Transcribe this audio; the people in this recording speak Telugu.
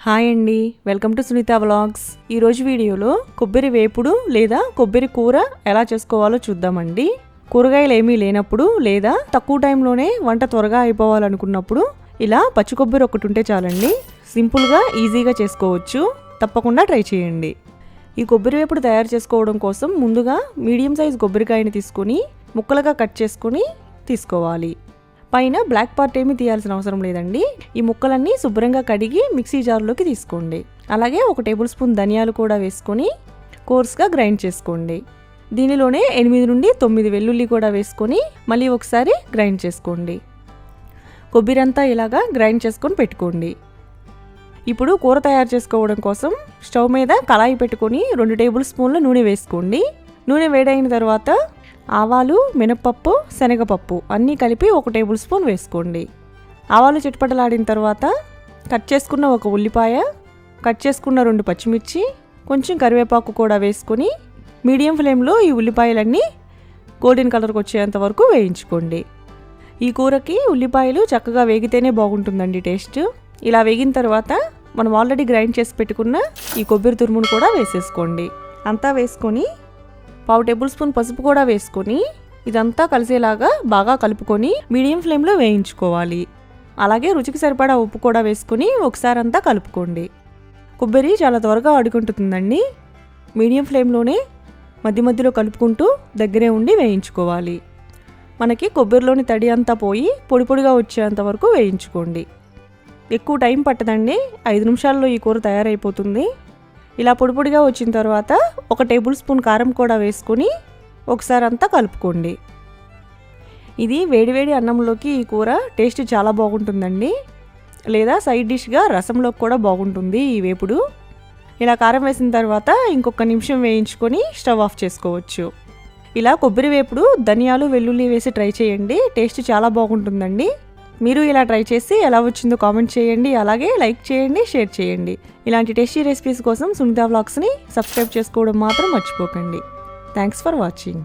హాయ్ అండి, వెల్కమ్ టు సునీత వ్లాగ్స్. ఈరోజు వీడియోలో కొబ్బరి వేపుడు లేదా కొబ్బరి కూర ఎలా చేసుకోవాలో చూద్దామండి. కూరగాయలు ఏమీ లేనప్పుడు లేదా తక్కువ టైంలోనే వంట త్వరగా అయిపోవాలనుకున్నప్పుడు ఇలా పచ్చి కొబ్బరి ఒకటి ఉంటే చాలండి. సింపుల్గా ఈజీగా చేసుకోవచ్చు. తప్పకుండా ట్రై చేయండి. ఈ కొబ్బరి వేపుడు తయారు చేసుకోవడం కోసం ముందుగా మీడియం సైజ్ కొబ్బరికాయని తీసుకొని ముక్కలుగా కట్ చేసుకొని తీసుకోవాలి. పైన బ్లాక్ పార్ట్ ఏమీ తీయాల్సిన అవసరం లేదండి. ఈ ముక్కలన్నీ శుభ్రంగా కడిగి మిక్సీ జార్లోకి తీసుకోండి. అలాగే 1 టేబుల్ స్పూన్ ధనియాలు కూడా వేసుకొని కోర్స్గా గ్రైండ్ చేసుకోండి. దీనిలోనే 8 నుండి 9 వెల్లుల్లి కూడా వేసుకొని మళ్ళీ ఒకసారి గ్రైండ్ చేసుకోండి. కొబ్బరి అంతా ఇలాగా గ్రైండ్ చేసుకొని పెట్టుకోండి. ఇప్పుడు కూర తయారు చేసుకోవడం కోసం స్టవ్ మీద కళాయి పెట్టుకొని 2 టేబుల్ స్పూన్ల నూనె వేసుకోండి. నూనె వేడైన తర్వాత ఆవాలు, మినపప్పు, శనగపప్పు అన్నీ కలిపి 1 టేబుల్ స్పూన్ వేసుకోండి. ఆవాలు చిటపటలాడిన తర్వాత కట్ చేసుకున్న 1 ఉల్లిపాయ, కట్ చేసుకున్న 2 పచ్చిమిర్చి, కొంచెం కరివేపాకు కూడా వేసుకొని మీడియం ఫ్లేమ్లో ఈ ఉల్లిపాయలన్నీ గోల్డెన్ కలర్కి వచ్చేంత వరకు వేయించుకోండి. ఈ కూరకి ఉల్లిపాయలు చక్కగా వేగితేనే బాగుంటుందండి టేస్ట్. ఇలా వేగిన తర్వాత మనం ఆల్రెడీ గ్రైండ్ చేసి పెట్టుకున్న ఈ కొబ్బరి తురుమును కూడా వేసేసుకోండి. అంతా వేసుకొని 1/2 టేబుల్ స్పూన్ పసుపు కూడా వేసుకొని ఇదంతా కలిసేలాగా బాగా కలుపుకొని మీడియం ఫ్లేమ్లో వేయించుకోవాలి. అలాగే రుచికి సరిపడా ఉప్పు కూడా వేసుకొని ఒకసారి అంతా కలుపుకోండి. కొబ్బరి చాలా త్వరగా అడుగుంటుందండి. మీడియం ఫ్లేమ్లోనే మధ్య మధ్యలో కలుపుకుంటూ దగ్గరే ఉండి వేయించుకోవాలి. మనకి కొబ్బరిలోని తడి అంతా పోయి పొడి పొడిగా వచ్చేంత వరకు వేయించుకోండి. ఎక్కువ టైం పట్టదండి, 5 నిమిషాల్లో ఈ కూర తయారైపోతుంది. ఇలా పొడి పొడిగా వచ్చిన తర్వాత 1 టేబుల్ స్పూన్ కారం కూడా వేసుకొని ఒకసారి అంతా కలుపుకోండి. ఇది వేడివేడి అన్నంలోకి ఈ కూర టేస్ట్ చాలా బాగుంటుందండి. లేదా సైడ్ డిష్గా రసంలోకి కూడా బాగుంటుంది ఈ వేపుడు. ఇలా కారం వేసిన తర్వాత ఇంకొక నిమిషం వేయించుకొని స్టవ్ ఆఫ్ చేసుకోవచ్చు. ఇలా కొబ్బరి వేపుడు ధనియాలు, వెల్లుల్లి వేసి ట్రై చేయండి. టేస్ట్ చాలా బాగుంటుందండి. మీరు ఇలా ట్రై చేసి ఎలా వచ్చిందో కామెంట్ చేయండి. అలాగే లైక్ చేయండి, షేర్ చేయండి. ఇలాంటి టేస్టీ రెసిపీస్ కోసం సునీత వ్లాగ్స్ని సబ్స్క్రైబ్ చేసుకోవడం మాత్రం మర్చిపోకండి. Thanks for watching.